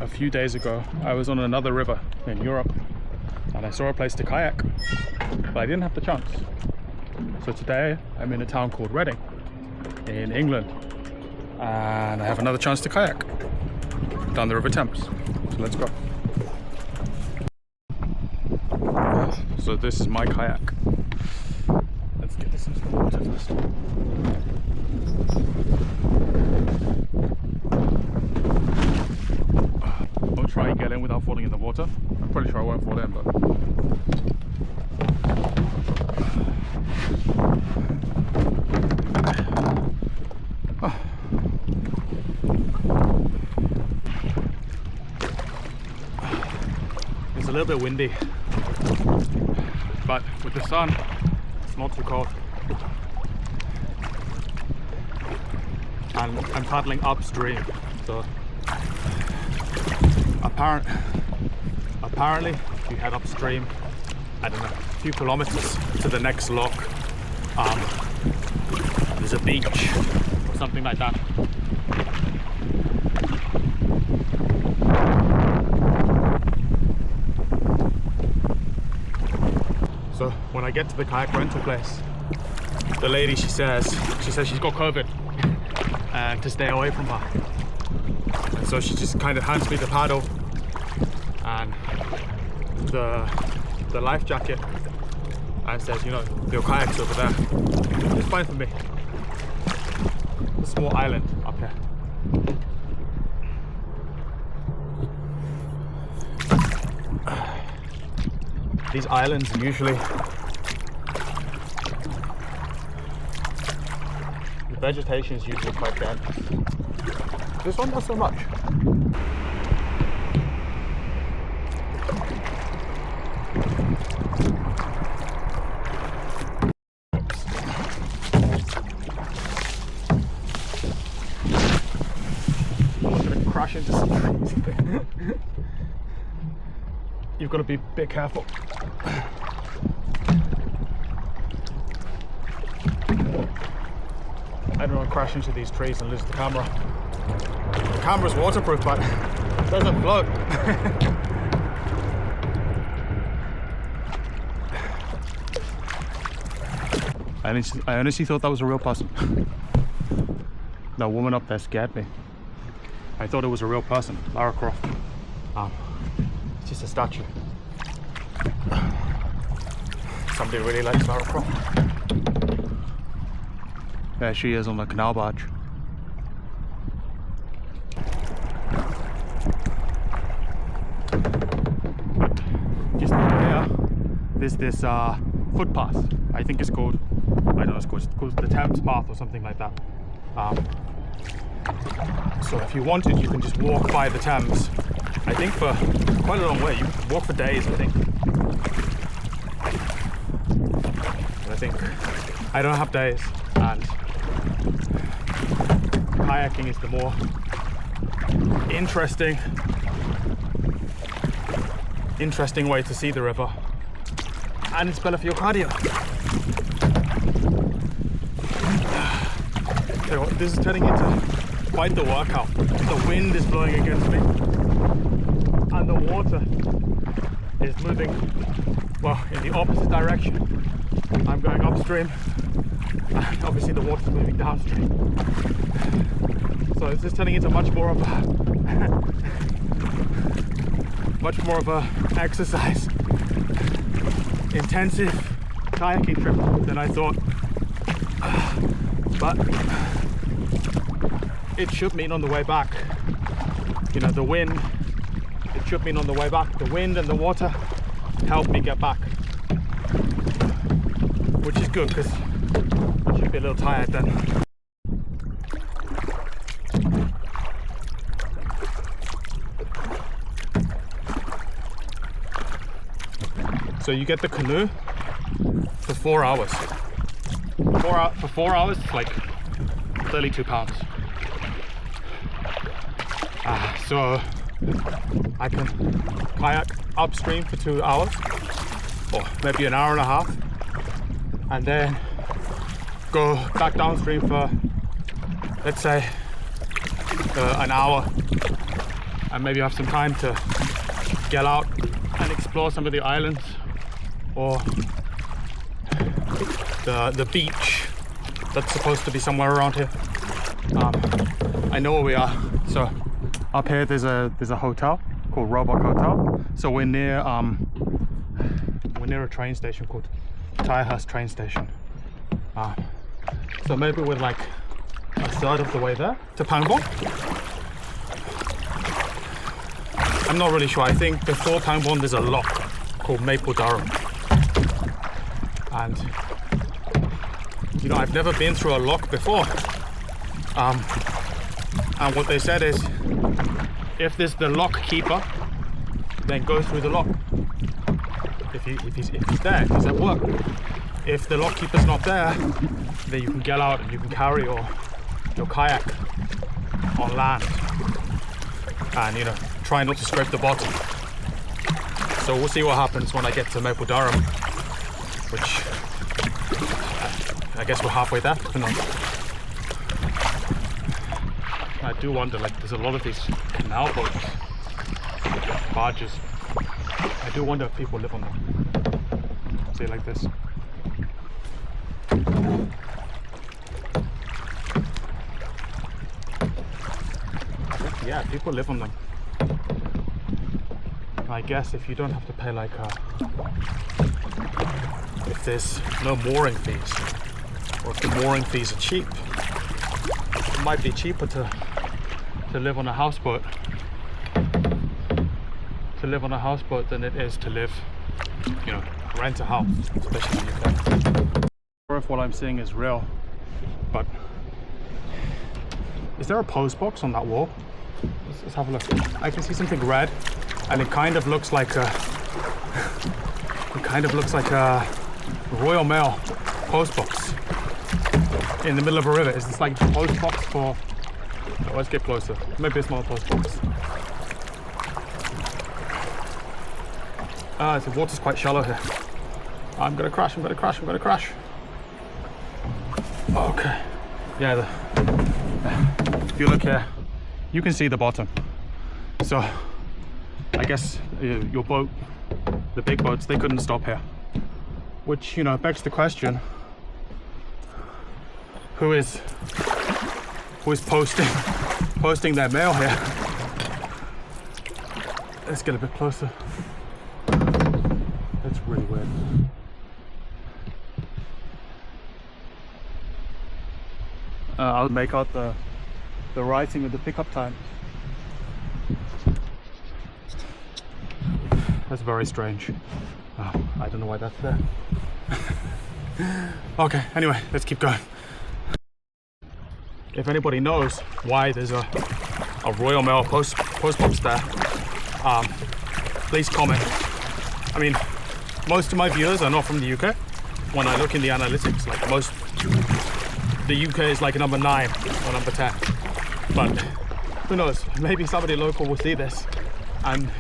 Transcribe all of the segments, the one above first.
a few days ago, I was on another river in Europe and I saw a place to kayak, but I didn't have the chance. So today I'm in a town called Reading in England and I have another chance to kayak down the River Thames. So let's go. So this is my kayak. Let's get this into the water first. I'll try and get in without falling in the water. I'm pretty sure I won't fall in, but it's a little bit windy, but with the sun, it's not too cold. And I'm paddling upstream, so apparently if you head upstream, I don't know, a few kilometers to the next lock, there's a beach or something like that. So when I get to the kayak rental place, the lady, she says she's got COVID and to stay away from her. And so she just kind of hands me the paddle and the life jacket and says, you know, your kayak's over there. It's fine for me. A small island up here. These islands usually, the vegetation is usually quite dense. This one not so much. I'm going to crash into some trees. You've got to be a bit careful. I don't want to crash into these trees and lose the camera. The camera's waterproof, but it doesn't float. I honestly thought that was a real person. That woman up there scared me. I thought it was a real person, Lara Croft. It's just a statue. Somebody really likes Lara Croft. There she is on the canal barge. Just over here, there's this footpath. I think it's called, I don't know, it's called the Thames Path or something like that. So if you wanted, you can just walk by the Thames. I think for quite a long way. You can walk for days, I think. And I think I don't have days, and kayaking is the more interesting way to see the river, and it's better for your cardio. So this is turning into quite the workout. The wind is blowing against me, and the water is moving, well, in the opposite direction. I'm going upstream, and obviously the water's moving downstream. So it's just turning into much more of a exercise, intensive kayaking trip than I thought. But it should mean on the way back, you know, the wind, it should mean on the way back, the wind and the water help me get back. Which is good, because I should be a little tired then. So you get the canoe for 4 hours. For 4 hours, it's like 32 pounds. So I can kayak upstream for 2 hours, or maybe an hour and a half, and then go back downstream for, let's say, an hour, and maybe have some time to get out and explore some of the islands or the beach that's supposed to be somewhere around here. I know where we are. So up here there's a hotel called Roebuck Hotel. So we're near a train station called Thames train station. So maybe we're like a third of the way there to Pangbourne. I'm not really sure. I think before Pangbourne there's a lock called Maple Durham, and you know, I've never been through a lock before. And what they said is, if there's the lock keeper, then go through the lock. If he's there, if he's at work. If the lock keeper's not there, then you can get out and you can carry your kayak on land, and you know, try not to scrape the bottom. So we'll see what happens when I get to Maple Durham, which I guess we're halfway there. Who knows? I do wonder, like, there's a lot of these canal boats, barges. I do wonder if people live on them. See, like this. Yeah, people live on them. I guess if you don't have to pay like if there's no mooring fees, or if the mooring fees are cheap, it might be cheaper to live on a houseboat. To live on a houseboat than it is to live, you know, rent a house, especially in the UK. I'm not sure if what I'm seeing is real, but is there a post box on that wall? Let's have a look. I can see something red, and it kind of looks like a Royal Mail post box in the middle of a river. Is this like the post box for? Oh, let's get closer. Maybe it's not a post box. The water's quite shallow here. I'm gonna crash. Okay. Yeah. If you look here, you can see the bottom. So I guess your boat, the big boats, they couldn't stop here. Which, you know, begs the question, who is posting their mail here? Let's get a bit closer. That's really weird. I'll make out the writing of the pickup time. That's very strange. Oh, I don't know why that's there. Okay, anyway, let's keep going. If anybody knows why there's a Royal Mail post box there, please comment. I mean, most of my viewers are not from the UK. When I look in the analytics, like the UK is like number 9 or number 10. But who knows? Maybe somebody local will see this and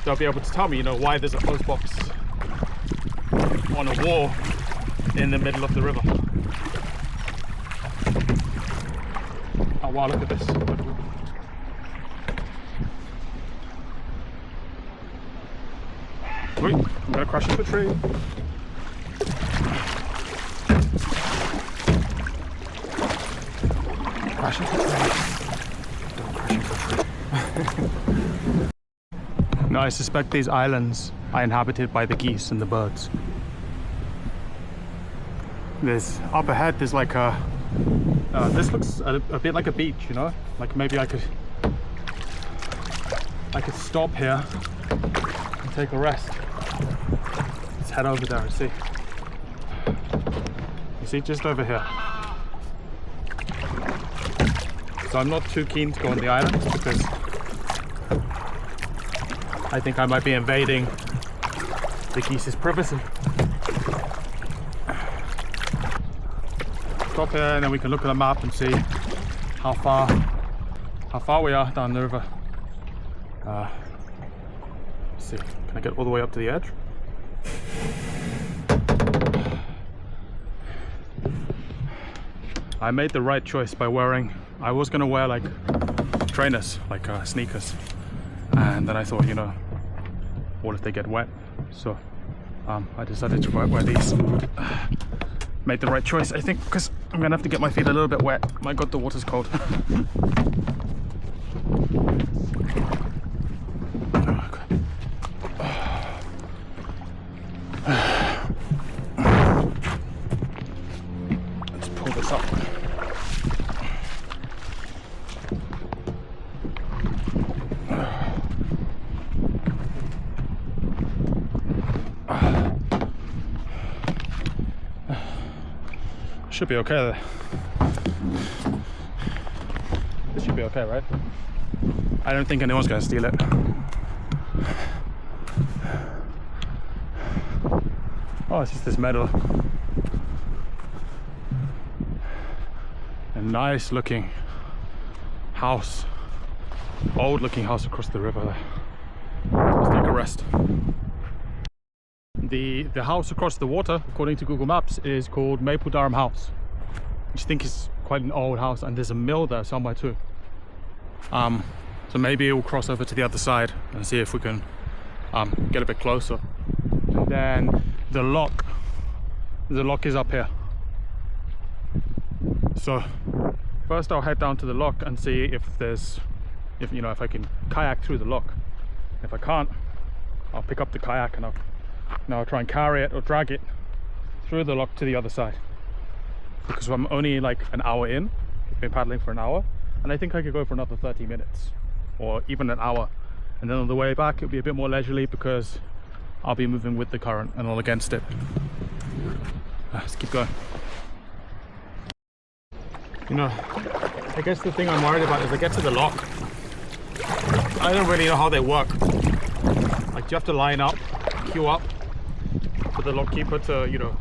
they'll be able to tell me, you know, why there's a post box on a wall in the middle of the river. Oh wow, look at this. Wait, I'm gonna crash into a tree. Crash into a tree. Don't crash into a tree. No, I suspect these islands are inhabited by the geese and the birds. There's up ahead. There's like a. This looks a bit like a beach, you know. Like maybe I could stop here and take a rest. Let's head over there and see. You see, just over here. So I'm not too keen to go on the islands because I think I might be invading the geese's privacy. Stop here and then we can look at the map and see how far we are down the river. Let's see, can I get all the way up to the edge? I made the right choice by wearing, I was gonna wear like trainers, like sneakers, And then I thought, you know, what if they get wet? So I decided to wear these. Made the right choice, I think, because I'm gonna have to get my feet a little bit wet. My god, the water's cold. Let's pull this up. Should be okay there. This should be okay, right? I don't think anyone's gonna steal it. Oh, it's just this metal. A nice looking house. Old looking house across the river there. Let's take a rest. The house across the water, according to Google Maps, is called Maple Durham House, which I think is quite an old house, and there's a mill there somewhere too. So maybe we'll cross over to the other side and see if we can get a bit closer. And then the lock is up here. So first I'll head down to the lock and see if I can kayak through the lock. If I can't, I'll pick up the kayak and I'll try and carry it or drag it through the lock to the other side, because I'm only like an hour in. I've been paddling for an hour, and I think I could go for another 30 minutes or even an hour, and then on the way back it'll be a bit more leisurely because I'll be moving with the current and not against it. Let's keep going. You know, I guess the thing I'm worried about is I get to the lock, I don't really know how they work. Like, you have to line up, queue up for the lock keeper to, you know,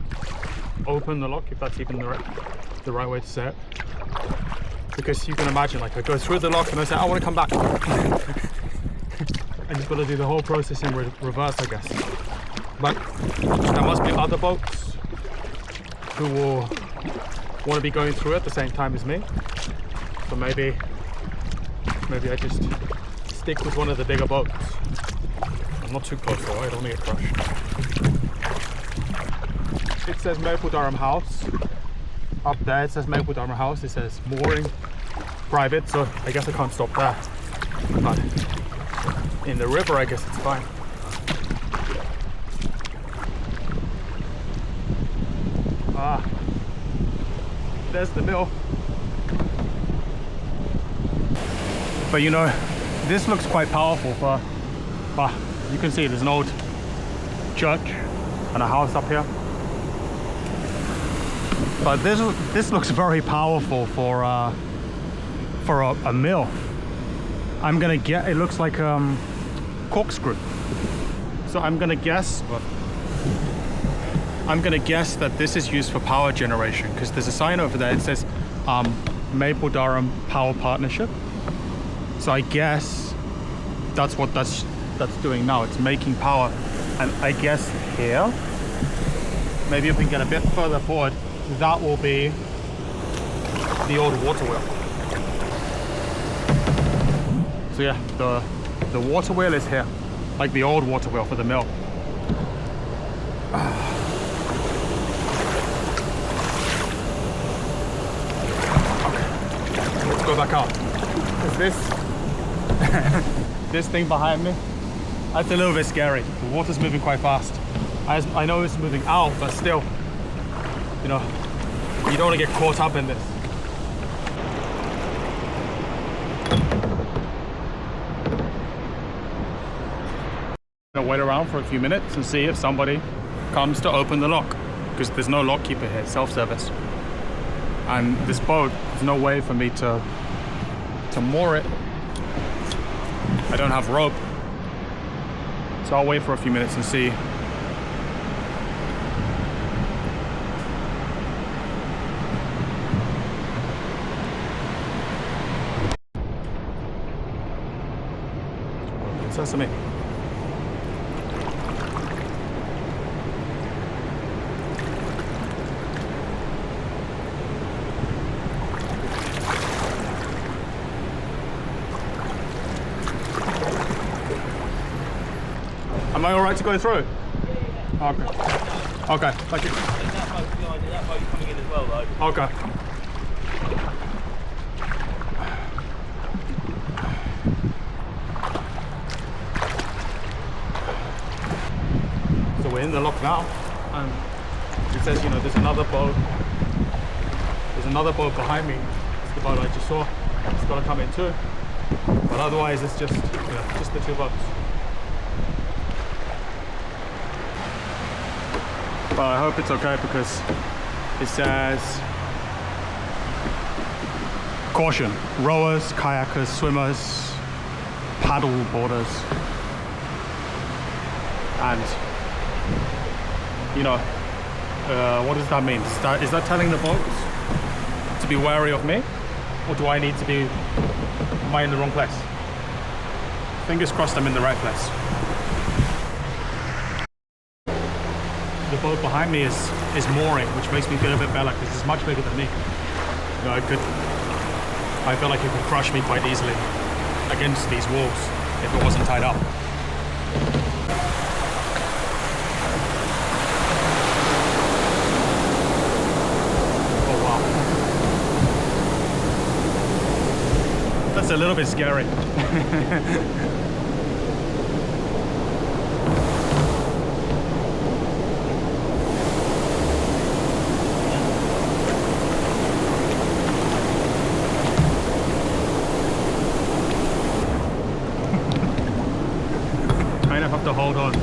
open the lock, if that's even the right way to say it. Because you can imagine, like, I go through the lock and I say, I want to come back. I just got to do the whole process in reverse, I guess. But there must be other boats who will want to be going through at the same time as me. So maybe I just stick with one of the bigger boats. I'm not too close though, I don't want to get crushed. It says Maple Durham House. Up there it says Maple Durham House. It says mooring private, so I guess I can't stop there. But in the river I guess it's fine. There's the mill. But you know, this looks quite powerful for, you can see there's an old church and a house up here. But this looks very powerful for a mill. I'm gonna get, it looks like corkscrew. So I'm gonna guess that this is used for power generation, because there's a sign over there. It says Maple Durham Power Partnership. So I guess that's what that's doing now. It's making power. And I guess here, maybe if we can get a bit further forward, that will be the old water wheel. So yeah, the water wheel is here, like the old water wheel for the mill. Okay, let's go back out. Is this thing behind me, that's a little bit scary. The water's moving quite fast. I know it's moving out, but still, you know, you don't want to get caught up in this. I'm gonna wait around for a few minutes and see if somebody comes to open the lock, because there's no lock keeper here, self-service. And this boat, there's no way for me to moor it. I don't have rope. So I'll wait for a few minutes and see. Sesame. Am I alright to go through? Okay. Okay, thank you. That boat coming in as well though. Okay. So we're in the lock now, and it says, you know, there's another boat. There's another boat behind me. It's the boat I just saw. It's got to come in too. But otherwise, it's just, you know, just the two boats. But I hope it's okay because it says caution: rowers, kayakers, swimmers, paddle boarders, and you know, what does that mean? Is that telling the boats to be wary of me, or do I need to be? Am I in the wrong place? Fingers crossed, I'm in the right place. The boat behind me is mooring, which makes me feel a bit better because it's much bigger than me. You know, I feel like it could crush me quite easily against these walls if it wasn't tied up. Oh wow. That's a little bit scary. Have to hold on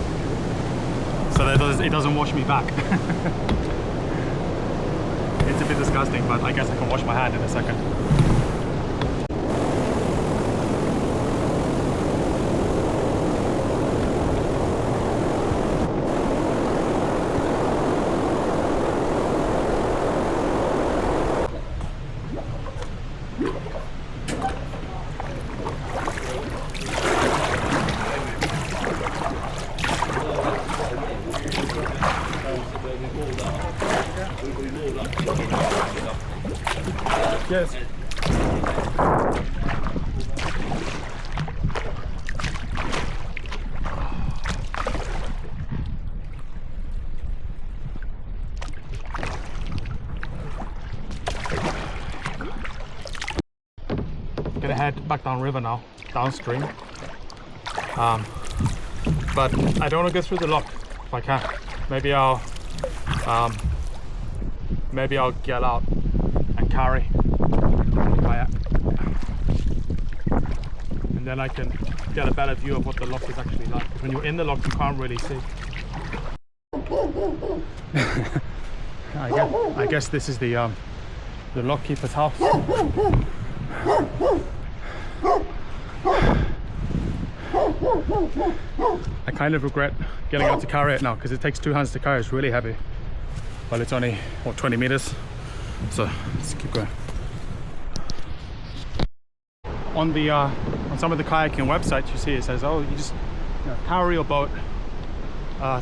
so that it doesn't wash me back. It's a bit disgusting, but I guess I can wash my hand in a second. Yes. Gonna head back downriver now, downstream. But I don't want to go through the lock if I can. Maybe I'll get out and carry the kayak, and then I can get a better view of what the lock is actually like. When you're in the lock, you can't really see. I guess this is the lock keeper's house. I kind of regret getting out to carry it now because it takes two hands to carry. It's really heavy. Well, it's only, what, 20 meters? So let's keep going. On some of the kayaking websites, you see it says, oh, you just carry your boat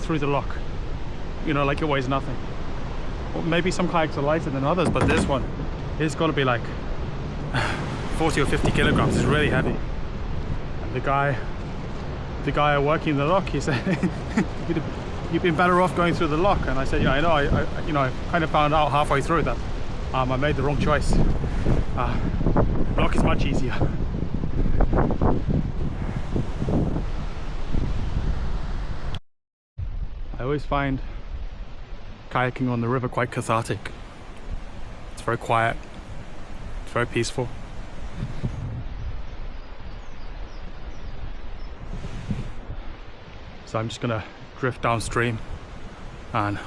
through the lock. You know, like it weighs nothing. Well, maybe some kayaks are lighter than others, but this one is going to be like 40 or 50 kilograms. It's really heavy. And the guy working the lock, he said, you've been better off going through the lock. And I said, yeah, I know. I kind of found out halfway through that I made the wrong choice. Lock is much easier. I always find kayaking on the river quite cathartic. It's very quiet. It's very peaceful. So I'm just gonna drift downstream and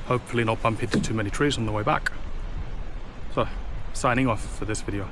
hopefully not bump into too many trees on the way back. So, signing off for this video.